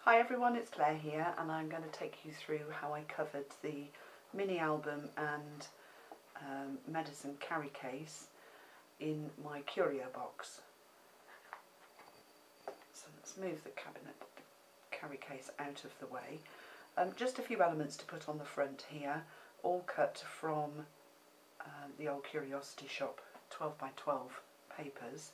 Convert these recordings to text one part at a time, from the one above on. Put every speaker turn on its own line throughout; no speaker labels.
Hi everyone, it's Claire here and I'm going to take you through how I covered the mini album and medicine carry case in my curio box. So let's move the carry case out of the way. Just a few elements to put on the front here, all cut from the old Curiosity Shop 12 by 12 papers.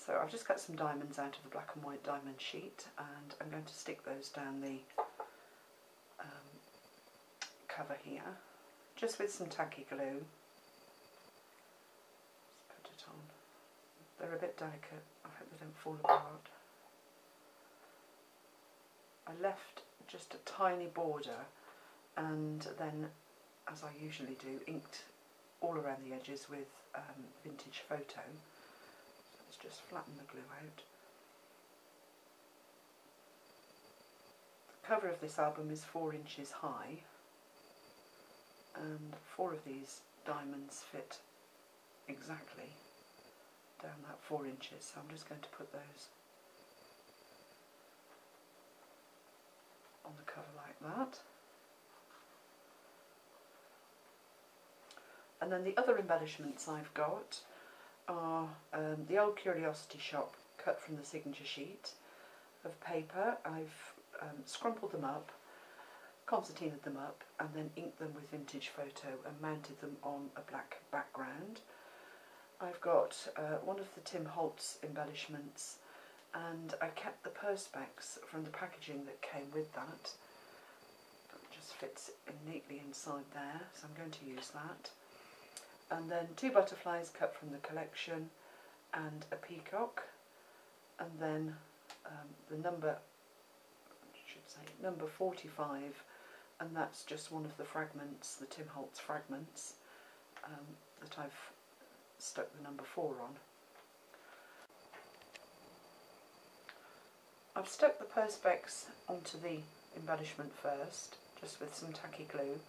So I've just cut some diamonds out of the black and white diamond sheet and I'm going to stick those down the cover here, just with some tacky glue. Just put it on. They're a bit delicate, I hope they don't fall apart. I left just a tiny border and then, as I usually do, inked all around the edges with vintage photo. Let's just flatten the glue out. The cover of this album is 4 inches high and 4 of these diamonds fit exactly down that 4 inches, so I'm just going to put those on the cover like that. And then the other embellishments I've got are the old Curiosity Shop cut from the signature sheet of paper. I've scrumpled them up, concertinaed them up and then inked them with vintage photo and mounted them on a black background. I've got one of the Tim Holtz embellishments and I kept the perspex from the packaging that came with that. It just fits neatly inside there, so I'm going to use that. And then 2 butterflies cut from the collection and a peacock, and then the number 45, and that's just one of the fragments, the Tim Holtz fragments, that I've stuck the number 4 on. I've stuck the perspex onto the embellishment first, just with some tacky glue,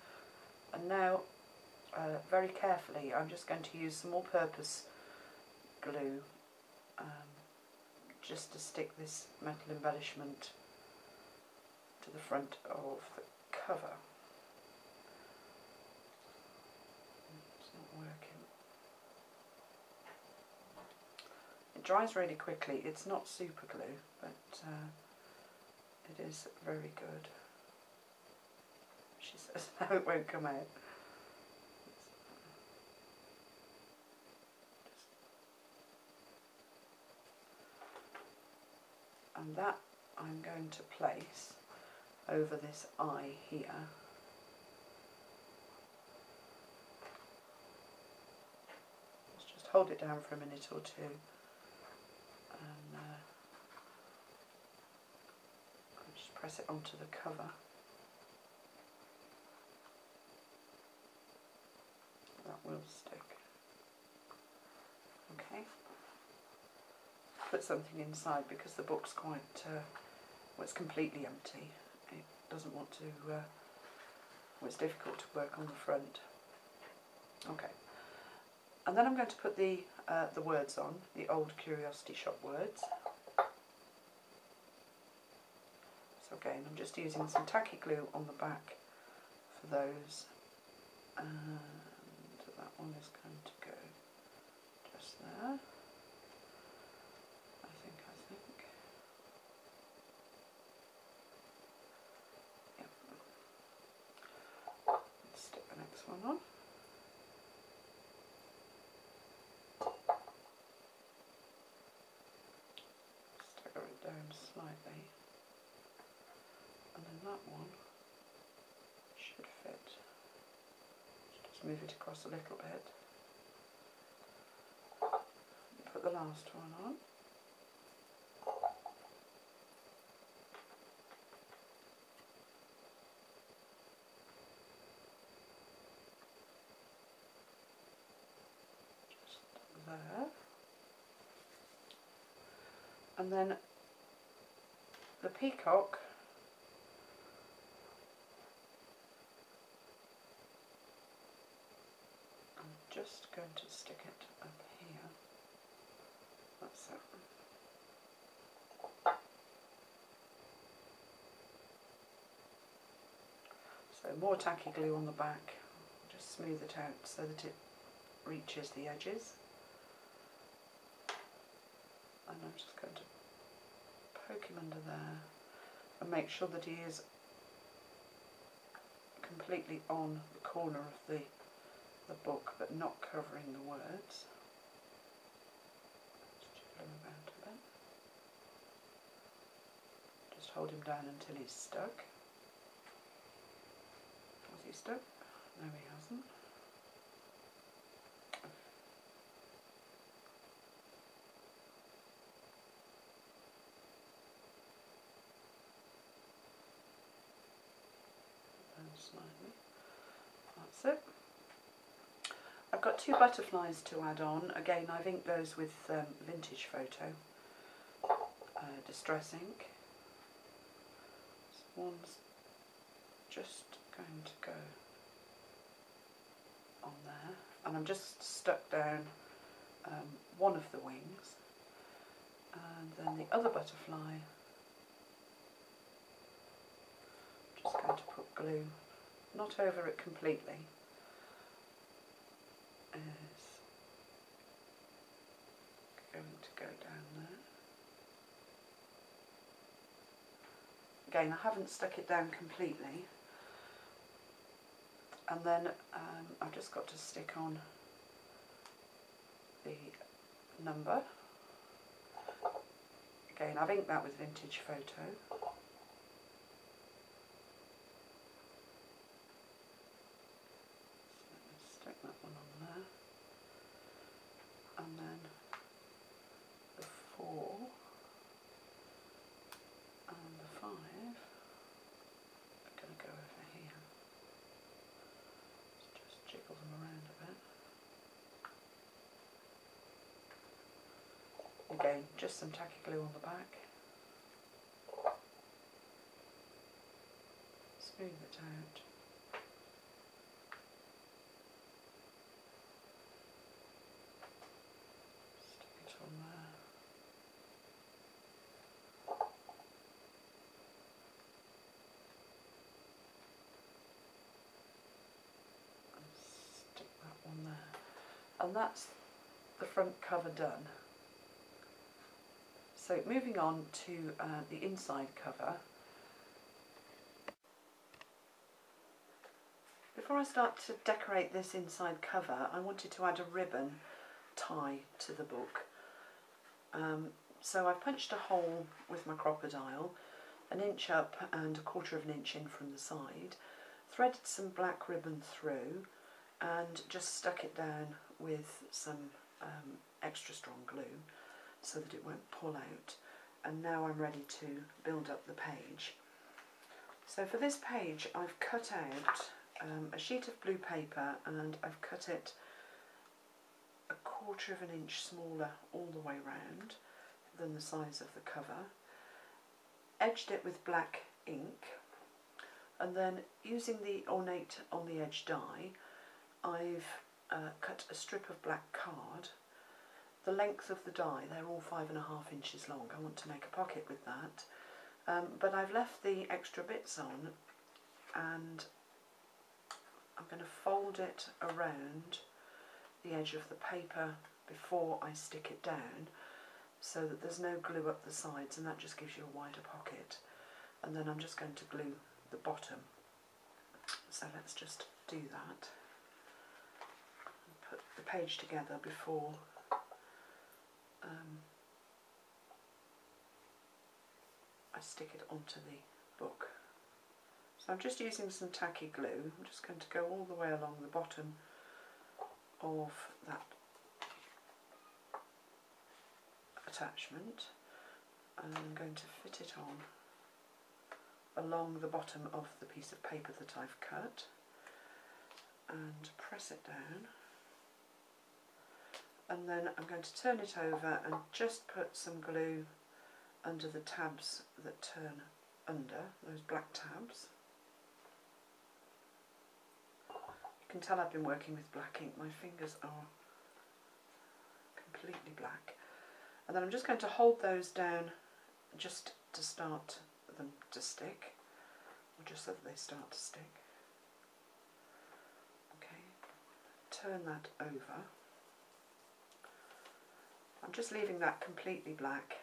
and now very carefully I'm just going to use some all-purpose glue just to stick this metal embellishment to the front of the cover. It's not working. It dries really quickly. It's not super glue, but it is very good. She says no, it won't come out. And that I'm going to place over this eye here. Let's just hold it down for a minute or two and I'll just press it onto the cover. That will stick. Okay. Put something inside because the book's quite, well, it's completely empty. It doesn't want to, well, it's difficult to work on the front. Okay, and then I'm going to put the words on, the old Curiosity Shop words. So again, I'm just using some tacky glue on the back for those, and that one is going to go just there. On. Stagger it down slightly, and then that one should fit. Just move it across a little bit. Put the last one on. There. And then the peacock, I'm just going to stick it up here. That's it. So more tacky glue on the back, just smooth it out so that it reaches the edges. And I'm just going to poke him under there and make sure that he is completely on the corner of the book but not covering the words. Just jiggle him about a bit. Just hold him down until he's stuck. Has he stuck? No, he hasn't. Slightly. That's it. I've got 2 butterflies to add on. Again, I've inked those with Vintage Photo Distress ink. This one's just going to go on there, and I'm just stuck down one of the wings, and then the other butterfly, just going to put glue, not over it completely, is going to go down there. Again, I haven't stuck it down completely, and then I've just got to stick on the number. Again, I've inked that with Vintage Photo. Stick that one on there, and then the 4 and the 5 are going to go over here. Just jiggle them around a bit. Again, just some tacky glue on the back. Smooth it out. On there. And stick that one there. And that's the front cover done. So moving on to the inside cover. Before I start to decorate this inside cover, I wanted to add a ribbon tie to the book. So I've punched a hole with my crocodile, 1 inch up and 1/4 of an inch in from the side, threaded some black ribbon through and just stuck it down with some extra strong glue so that it won't pull out. And now I'm ready to build up the page. So for this page I've cut out a sheet of blue paper, and I've cut it 1/4 of an inch smaller all the way round than the size of the cover, edged it with black ink, and then using the ornate on the edge die, I've cut a strip of black card. The length of the die, they're all 5.5 inches long. I want to make a pocket with that, but I've left the extra bits on, and I'm going to fold it around the edge of the paper before I stick it down, so that there's no glue up the sides, and that just gives you a wider pocket. And then I'm just going to glue the bottom. So let's just do that. Put the page together before I stick it onto the book. So I'm just using some tacky glue. I'm just going to go all the way along the bottom of that attachment, and I'm going to fit it on along the bottom of the piece of paper that I've cut, and press it down, and then I'm going to turn it over and just put some glue under the tabs that turn under, those black tabs. You can tell I've been working with black ink, my fingers are completely black. And then I'm just going to hold those down just to start them to stick, or just so that they start to stick. turn that over. I'm just leaving that completely black,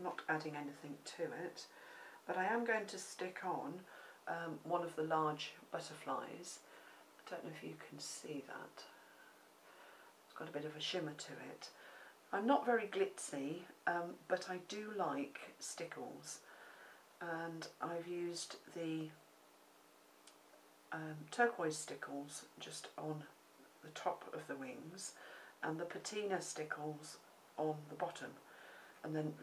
not adding anything to it, but I am going to stick on one of the large butterflies. I don't know if you can see that. It's got a bit of a shimmer to it. I'm not very glitzy, but I do like stickles, and I've used the turquoise stickles just on the top of the wings and the patina stickles on the bottom, and then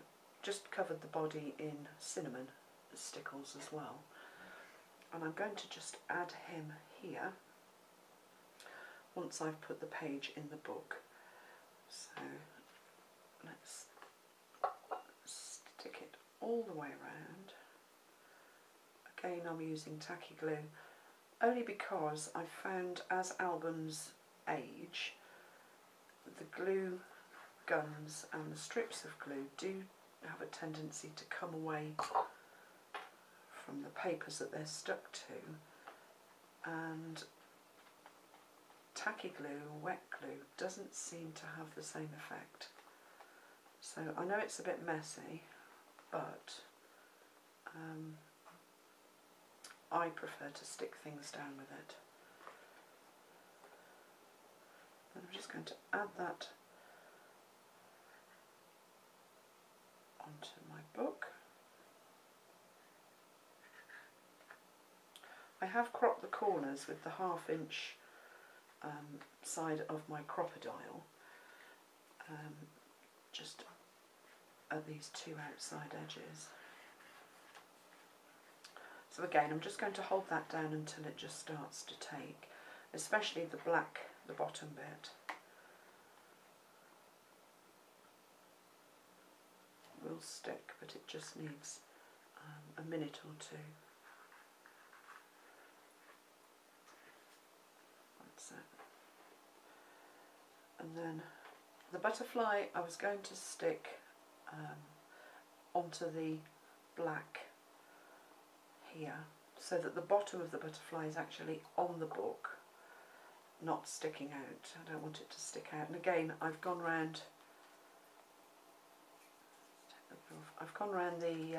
just covered the body in cinnamon stickles as well. And I'm going to just add him here once I've put the page in the book. So let's stick it all the way around. Again, I'm using tacky glue, only because I've found as albums age, the glue guns and the strips of glue do have a tendency to come away from the papers that they're stuck to, and tacky glue or wet glue doesn't seem to have the same effect. So I know it's a bit messy, but I prefer to stick things down with it. And I'm just going to add that onto my book. I have cropped the corners with the 1/2 inch side of my crocodile, just at these 2 outside edges. So again, I'm just going to hold that down until it just starts to take, especially the black, the bottom bit. Will stick, but it just needs a minute or two. That's it. And then the butterfly I was going to stick onto the black here, so that the bottom of the butterfly is actually on the book, not sticking out. I don't want it to stick out. And again, I've gone round the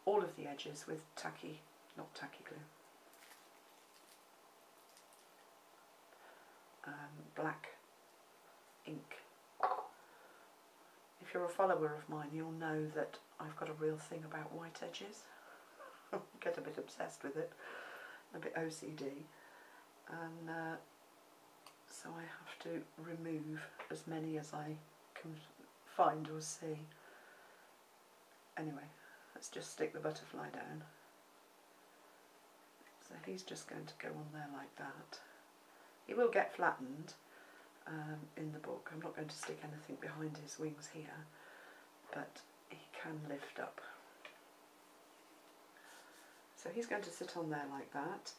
all of the edges with not tacky glue, black ink. If you're a follower of mine, you'll know that I've got a real thing about white edges. I get a bit obsessed with it, a bit OCD, and so I have to remove as many as I can find or see. Anyway, let's just stick the butterfly down. So he's just going to go on there like that. He will get flattened in the book. I'm not going to stick anything behind his wings here, but he can lift up. So he's going to sit on there like that,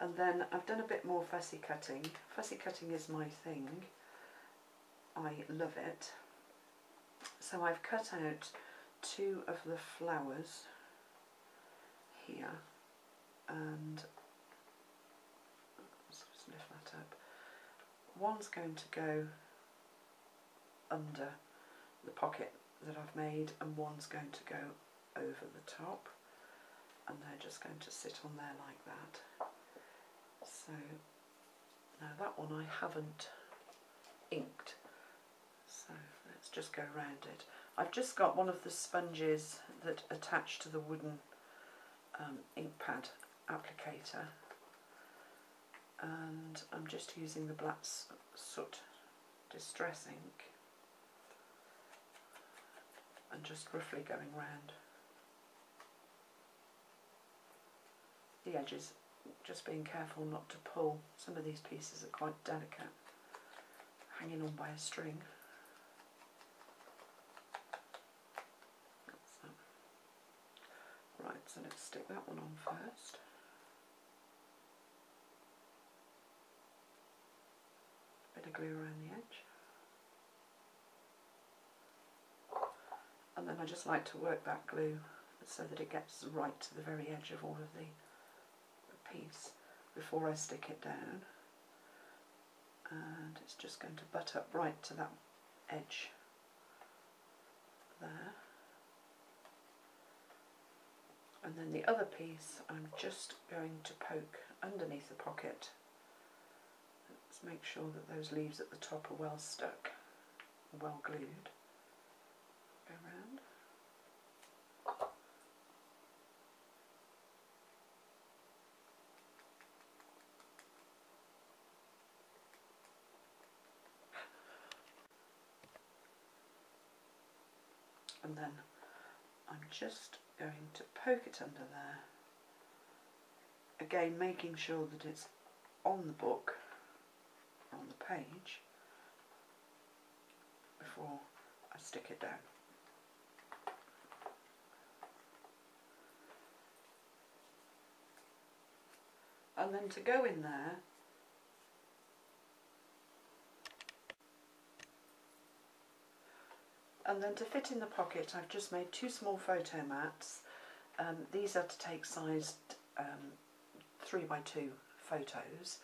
and then I've done a bit more fussy cutting. Fussy cutting is my thing. I love it. So I've cut out 2 of the flowers here, and let's just lift that up. One's going to go under the pocket that I've made, and one's going to go over the top, and they're just going to sit on there like that. So now that one I haven't inked, so let's just go around it. I've just got one of the sponges that attach to the wooden ink pad applicator, and I'm just using the black soot distress ink and just roughly going round the edges, just being careful not to pull. Some of these pieces are quite delicate, hanging on by a string. Right, so let's stick that one on first. Bit of glue around the edge. And then I just like to work that glue so that it gets right to the very edge of all of the piece before I stick it down. it's just going to butt up right to that edge there. And then the other piece I'm just going to poke underneath the pocket. Let's make sure that those leaves at the top are well stuck, well glued. Go round. And then I'm just going to poke it under there, again making sure that it's on the book, on the page, before I stick it down. And then to go in there, and then to fit in the pocket, I've just made 2 small photo mats. These are to take sized 3x2 photos,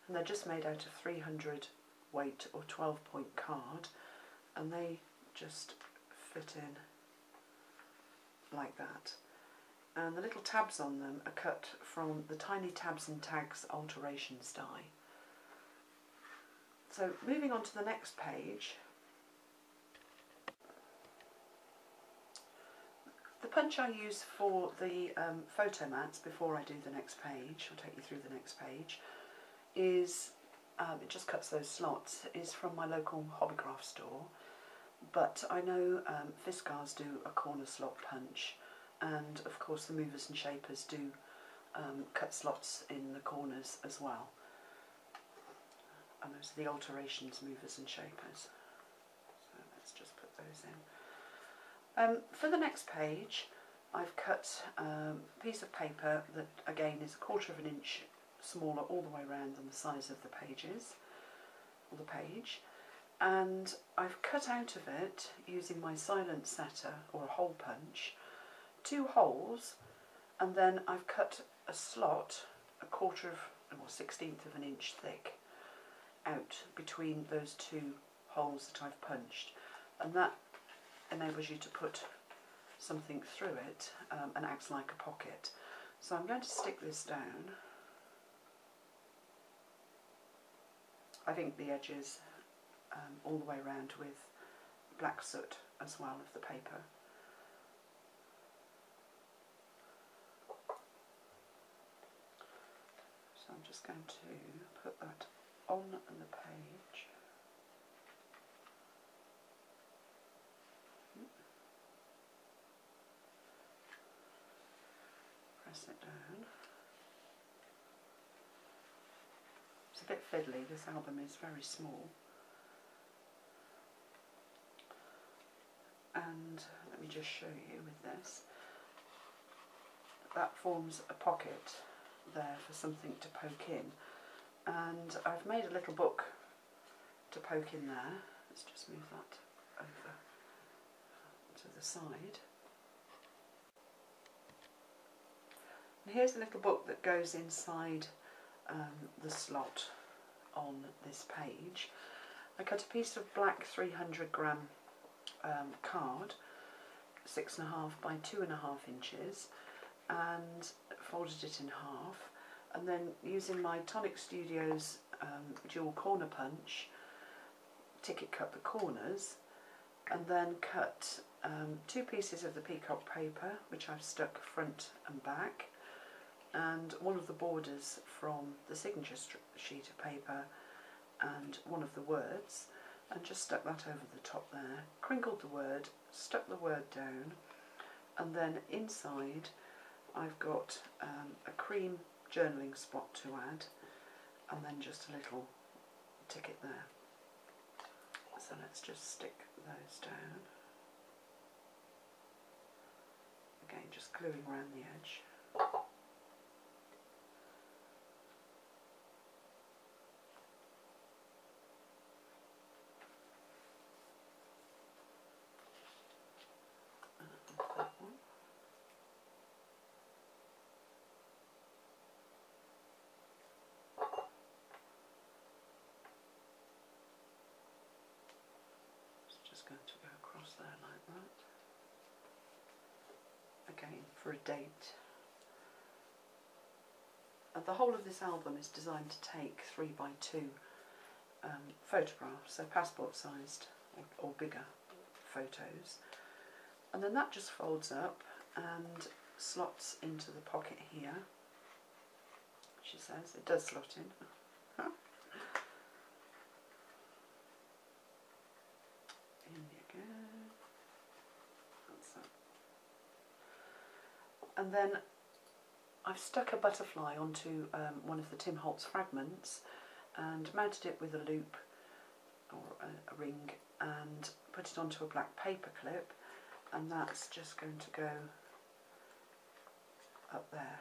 and they're just made out of 300 weight or 12-point card, and they just fit in like that. And the little tabs on them are cut from the Tiny Tabs and Tags Alterations die. So moving on to the next page, the punch I use for the photo mats before I do the next page, I'll take you through the next page, is, it just cuts those slots, is from my local hobbycraft store, but I know Fiskars do a corner slot punch, and of course the movers and shapers do cut slots in the corners as well, and those are the alterations movers and shapers, so let's just put those in. For the next page, I've cut a piece of paper that again is 1/4 of an inch smaller all the way around than the size of the pages, or the page, and I've cut out of it, using my silent setter or a hole punch, 2 holes, and then I've cut a slot 1/4 or 1/16 of an inch thick out between those 2 holes that I've punched, and that enables you to put something through it and acts like a pocket. So I'm going to stick this down. I've inked the edges all the way around with black soot as well of the paper. So I'm just going to put that on the page. Press it down. It's a bit fiddly, this album is very small. And let me just show you with this. That forms a pocket there for something to poke in. And I've made a little book to poke in there. Let's just move that over to the side. And here's a little book that goes inside the slot on this page. I cut a piece of black 300 gram card, 6.5 by 2.5 inches, and folded it in half, and then using my Tonic Studios dual corner punch, ticket cut the corners, and then cut 2 pieces of the peacock paper, which I've stuck front and back, and one of the borders from the signature sheet of paper and one of the words, and just stuck that over the top there, crinkled the word, stuck the word down, and then inside I've got a cream journaling spot to add, and then just a little ticket there. So let's just stick those down. Again, just gluing around the edge. for a date. And the whole of this album is designed to take 3x2 photographs, so passport sized or bigger photos. And then that just folds up and slots into the pocket here. She says it does slot in. In you go. That's that. And then I've stuck a butterfly onto one of the Tim Holtz fragments and mounted it with a loop or a ring and put it onto a black paper clip, and that's just going to go up there.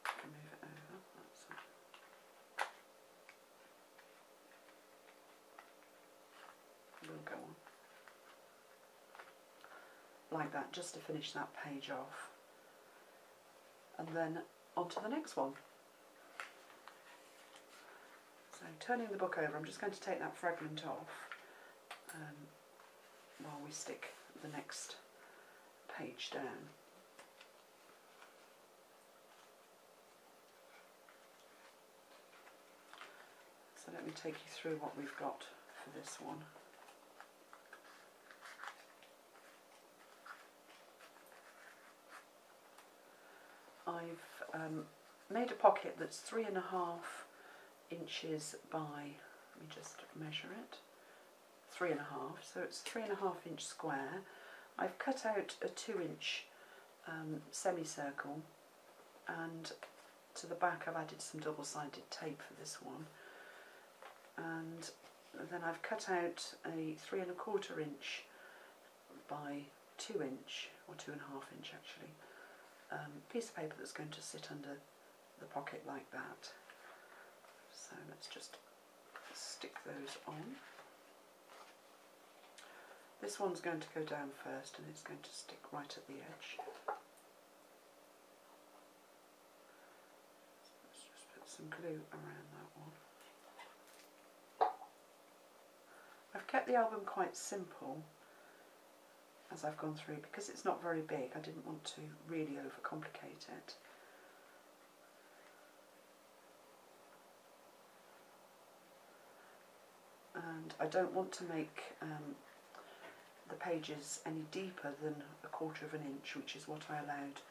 I can move it over. That's it. We'll go on like that, just to finish that page off, and then on to the next one. So turning the book over, I'm just going to take that fragment off while we stick the next page down. So let me take you through what we've got for this one. I've made a pocket that's 3.5 inches by, let me just measure it, 3.5, so it's 3.5 inch square. I've cut out a 2-inch semicircle, and to the back I've added some double-sided tape for this one, and then I've cut out a 3.25 inch by 2 inch, or 2.5 inch actually, piece of paper that's going to sit under the pocket like that. So let's just stick those on. This one's going to go down first, and it's going to stick right at the edge. So let's just put some glue around that one. I've kept the album quite simple as I've gone through because it's not very big. I didn't want to really overcomplicate it. And I don't want to make the pages any deeper than 1/4 inch, which is what I allowed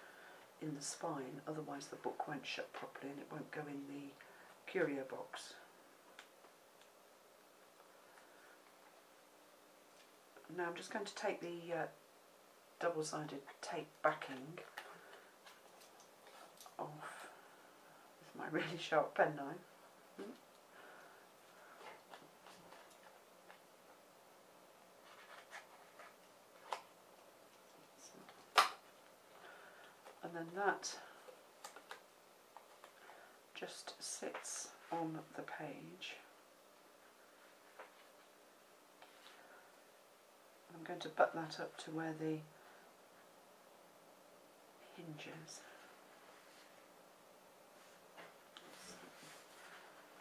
in the spine, otherwise the book won't shut properly and it won't go in the curio box. Now I'm just going to take the double-sided tape backing off with my really sharp penknife. And then that just sits on the page. I'm going to butt that up to where the hinge is.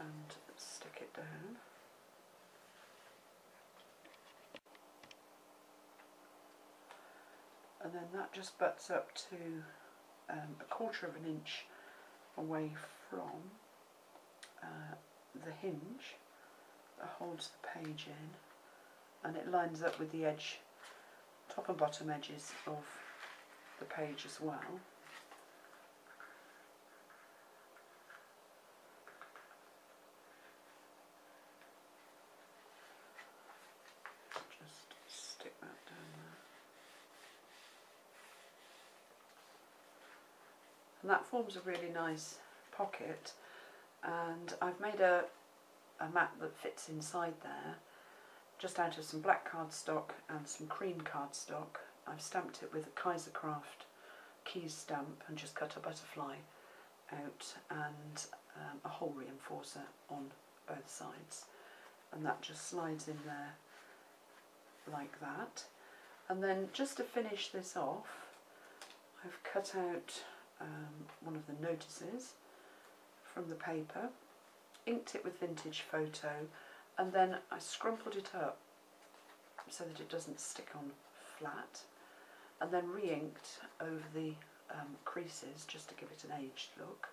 And stick it down. And then that just butts up to 1/4 inch away from the hinge that holds the page in, and it lines up with the edge, top and bottom edges of the page as well. Just stick that down there. And that forms a really nice pocket, and I've made a mat that fits inside there just out of some black cardstock and some cream cardstock. I've stamped it with a Kaisercraft keys stamp and just cut a butterfly out and a hole reinforcer on both sides, and that just slides in there like that. And then just to finish this off, I've cut out one of the notices from the paper, inked it with vintage photo, and then I scrumpled it up so that it doesn't stick on flat, and then re-inked over the creases just to give it an aged look.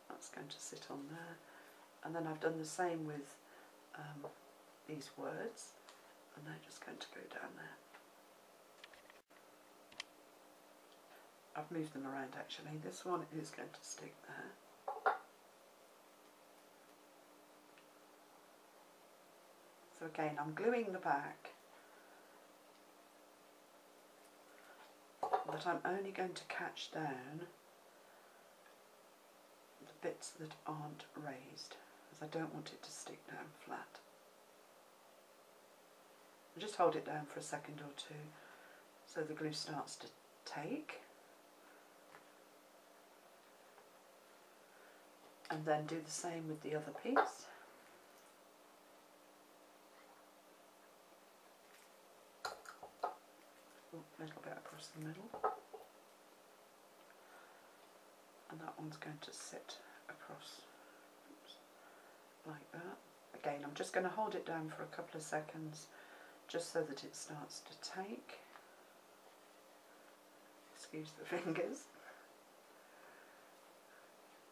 That's going to sit on there, and then I've done the same with these words, and they're just going to go down there. I've moved them around actually. This one is going to stick there. So again, I'm gluing the back, but I'm only going to catch down the bits that aren't raised, as I don't want it to stick down flat. I just hold it down for a second or two so the glue starts to take, and then do the same with the other piece. A little bit across the middle, and that one's going to sit across, oops, like that. Again, I'm just going to hold it down for a couple of seconds just so that it starts to take. Excuse the fingers.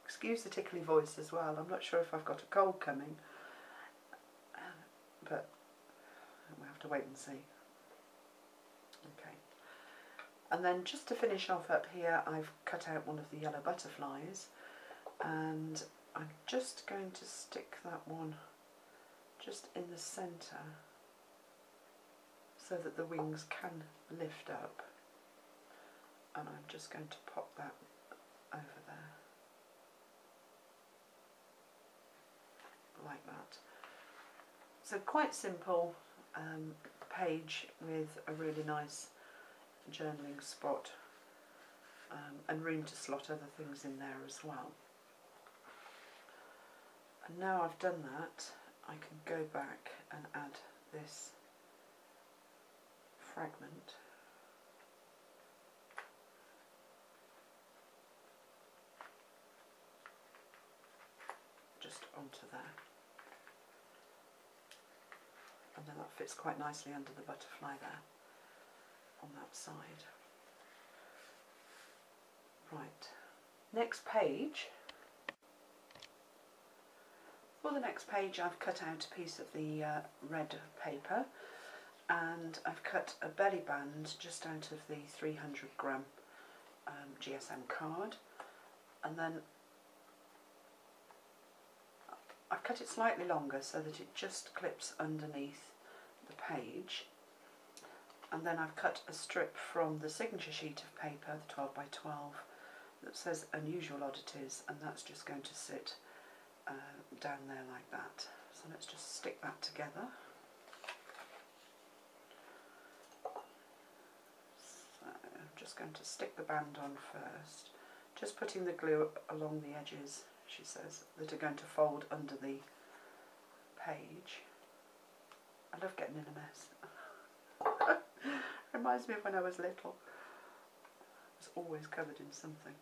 Excuse the tickly voice as well. I'm not sure if I've got a cold coming, but we'll have to wait and see. Okay. And then just to finish off up here, I've cut out one of the yellow butterflies, and I'm just going to stick that one just in the centre so that the wings can lift up, and I'm just going to pop that over there like that. So quite simple page with a really nice journaling spot, and room to slot other things in there as well. And now I've done that, I can go back and add this fragment just onto there, and then that fits quite nicely under the butterfly there on that side. Right, next page. For the next page I've cut out a piece of the red paper, and I've cut a belly band just out of the 300 gram GSM card, and then I've cut it slightly longer so that it just clips underneath the page, and then I've cut a strip from the signature sheet of paper, the 12 by 12, that says Unusual Oddities, and that's just going to sit down there like that. So let's just stick that together. So I'm just going to stick the band on first, just putting the glue along the edges, she says, that are going to fold under the page. I love getting in a mess. Reminds me of when I was little. I was always covered in something.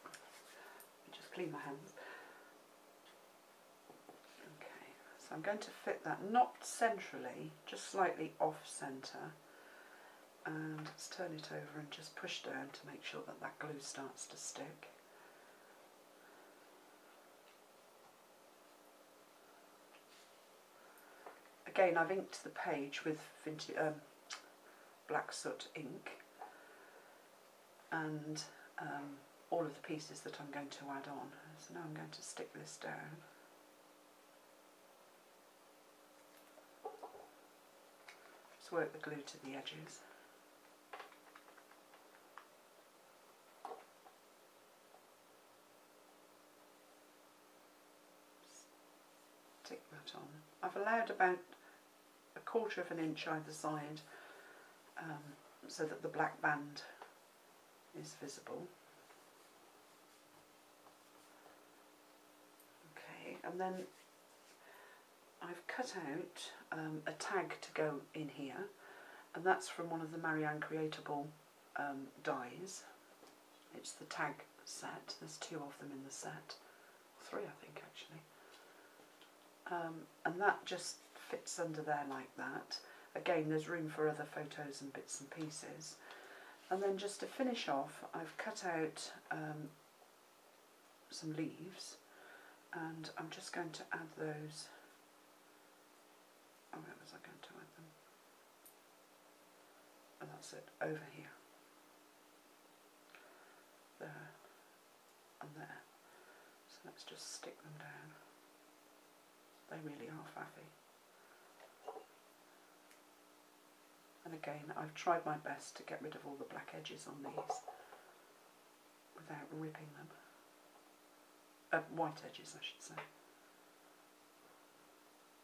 Let me just clean my hands. Okay, so I'm going to fit that not centrally, just slightly off centre, and let's turn it over and just push down to make sure that that glue starts to stick. Again, I've inked the page with black soot ink, and all of the pieces that I'm going to add on. So now I'm going to stick this down. Just work the glue to the edges. Stick that on. I've allowed about 1/4 of an inch either side so that the black band is visible. Okay, and then I've cut out a tag to go in here, and that's from one of the Marianne Creatable dies. It's the tag set. There's 2 of them in the set, 3 I think actually. And that just fits under there like that. again, there's room for other photos and bits and pieces. And then just to finish off, I've cut out some leaves, and I'm just going to add those. Oh, where was I going to add them? And that's it, over here. There and there. So let's just stick them down. They really are faffy. And again, I've tried my best to get rid of all the black edges on these without ripping them. White edges, I should say.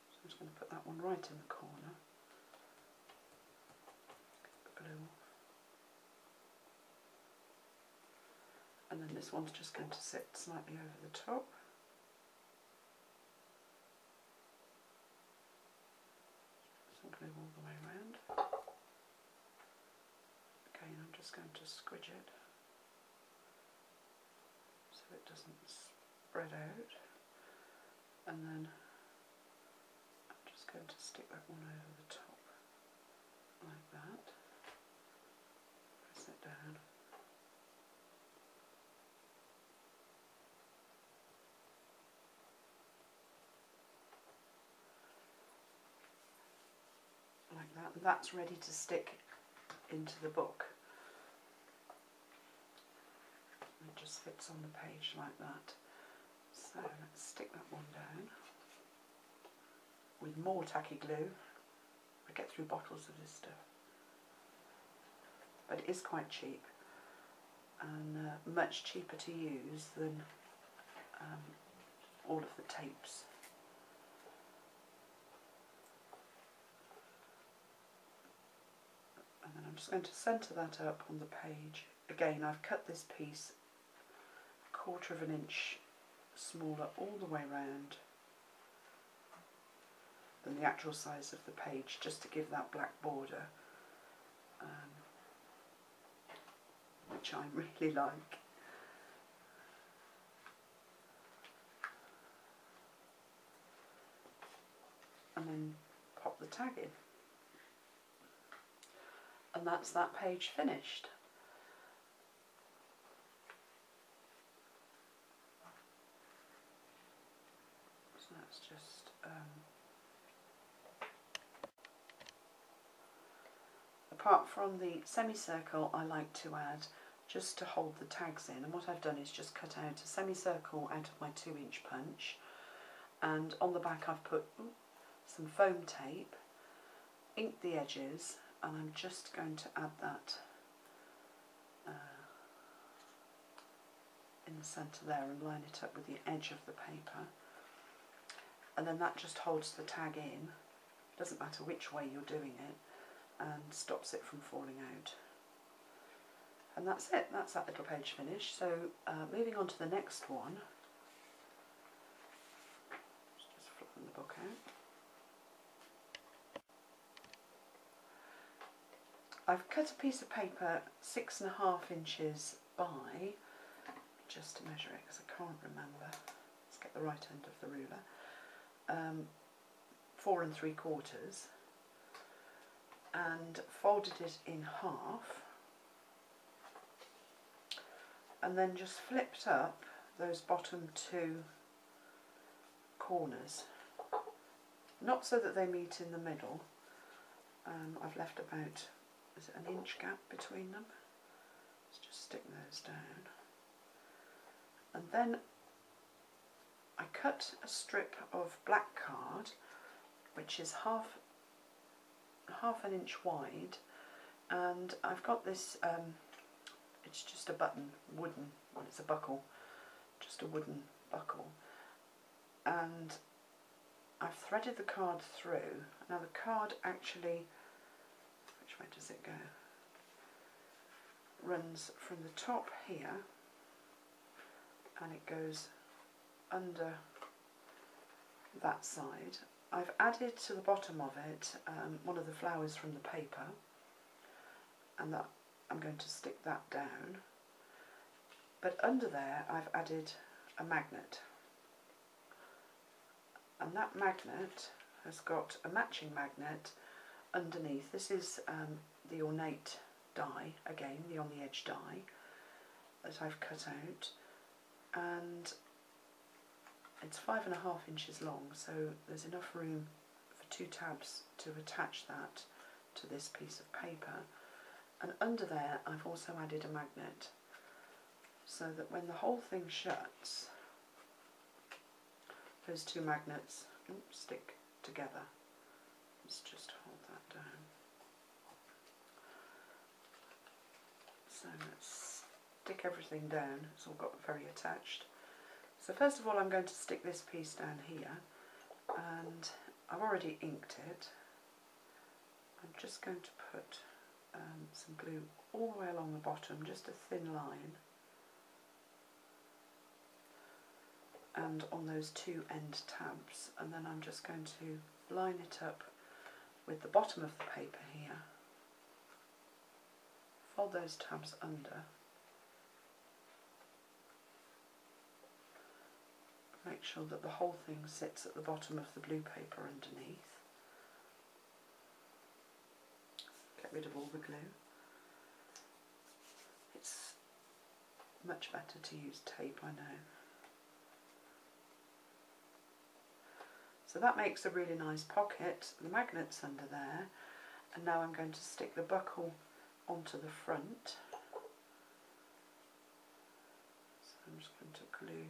So I'm just going to put that one right in the corner. Get the glue off. And then this one's just going to sit slightly over the top. Some glue all the way around. Again, I'm just going to squidge it so it doesn't spread out, and then I'm just going to stick that one over the top like that, press it down, like that, and that's ready to stick into the book. It just fits on the page like that. So let's stick that one down with more tacky glue. I get through bottles of this stuff, but it is quite cheap and much cheaper to use than all of the tapes. And then I'm just going to centre that up on the page. Again, I've cut this piece 1/4 of an inch smaller all the way round than the actual size of the page, just to give that black border, which I really like. And then pop the tag in. And that's that page finished. So that's just apart from the semicircle, I like to add just to hold the tags in, and what I've done is just cut out a semicircle out of my 2-inch punch, and on the back I've put some foam tape, inked the edges, and I'm just going to add that in the centre there and line it up with the edge of the paper, and then that just holds the tag in. Doesn't matter which way you're doing it, and stops it from falling out. And that's it, that's that little page finished. So moving on to the next one, just flipping the book out. I've cut a piece of paper 6.5 inches by, just to measure it because I can't remember, let's get the right end of the ruler, 4 3/4, and folded it in half, and then just flipped up those bottom 2 corners, not so that they meet in the middle. I've left about, is it an inch gap between them? Let's just stick those down. And then I cut a strip of black card, which is half an inch wide, and I've got this, it's just a button, wooden, well it's a buckle, just a wooden buckle, and I've threaded the card through. Now the card actually, which way does it go? Runs from the top here, and it goes under that side. I've added to the bottom of it one of the flowers from the paper, and that I'm going to stick that down. But under there I've added a magnet, and that magnet has got a matching magnet underneath. This is the ornate die, again, the on the edge die that I've cut out, and it's 5.5 inches long, so there's enough room for 2 tabs to attach that to this piece of paper. And under there I've also added a magnet, so that when the whole thing shuts, those 2 magnets stick together. Let's just hold that down. So let's stick everything down. It's all got very attached. So first of all I'm going to stick this piece down here, and I've already inked it. I'm just going to put some glue all the way along the bottom, just a thin line, and on those 2 end tabs, and then I'm just going to line it up with the bottom of the paper here, fold those tabs under, make sure that the whole thing sits at the bottom of the blue paper underneath. Get rid of all the glue. It's much better to use tape, I know. So that makes a really nice pocket. The magnet's under there, and now I'm going to stick the buckle onto the front. So I'm just going to glue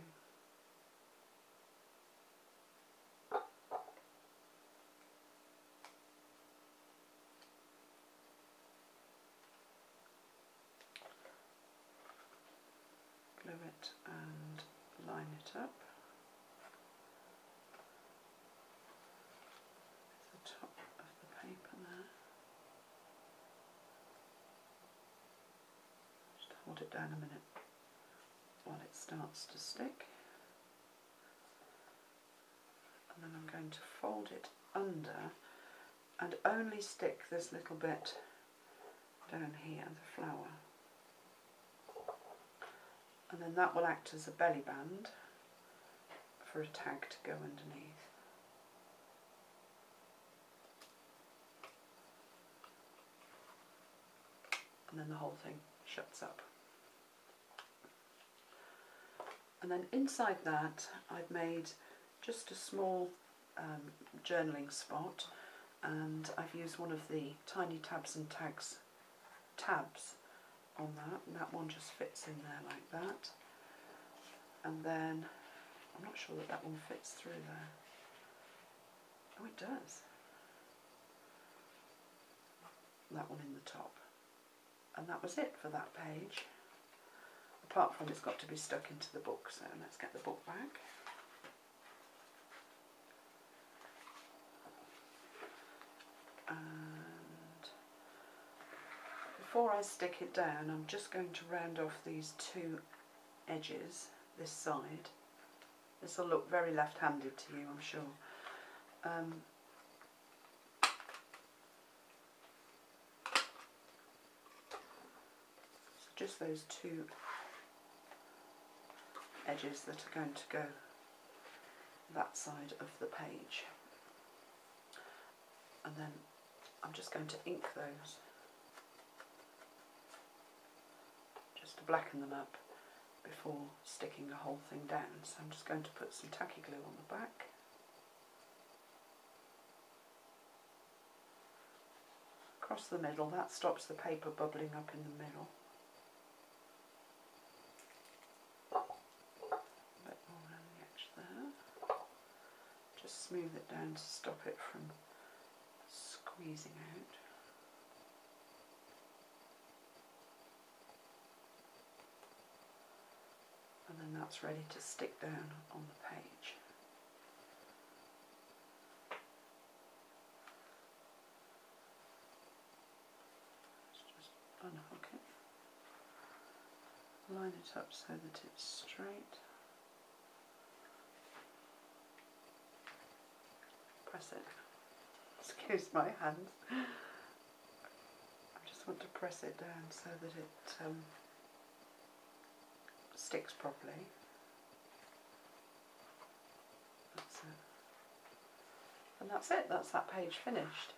it and line it up with the top of the paper there. Just hold it down a minute while it starts to stick, and then I'm going to fold it under and only stick this little bit down here, the flower. And then that will act as a belly band for a tag to go underneath. And then the whole thing shuts up. And then inside that I've made just a small journaling spot, and I've used one of the tiny tabs and tags tabs on that, and that one just fits in there like that. And then I'm not sure that that one fits through there. Oh, it does. That one in the top. And that was it for that page. Apart from it's got to be stuck into the book, so let's get the book back. And before I stick it down, I'm just going to round off these 2 edges, this side. This will look very left-handed to you, I'm sure. So just those 2 edges that are going to go that side of the page. And then I'm just going to ink those, just to blacken them up before sticking the whole thing down. So I'm just going to put some tacky glue on the back. Across the middle, that stops the paper bubbling up in the middle. A bit more around the edge there. Just smooth it down to stop it from squeezing out. And then that's ready to stick down on the page. Let's just unhook it. Line it up so that it's straight. Press it. Excuse my hands. I just want to press it down so that it sticks properly. That's it. And that's it. That's that page finished.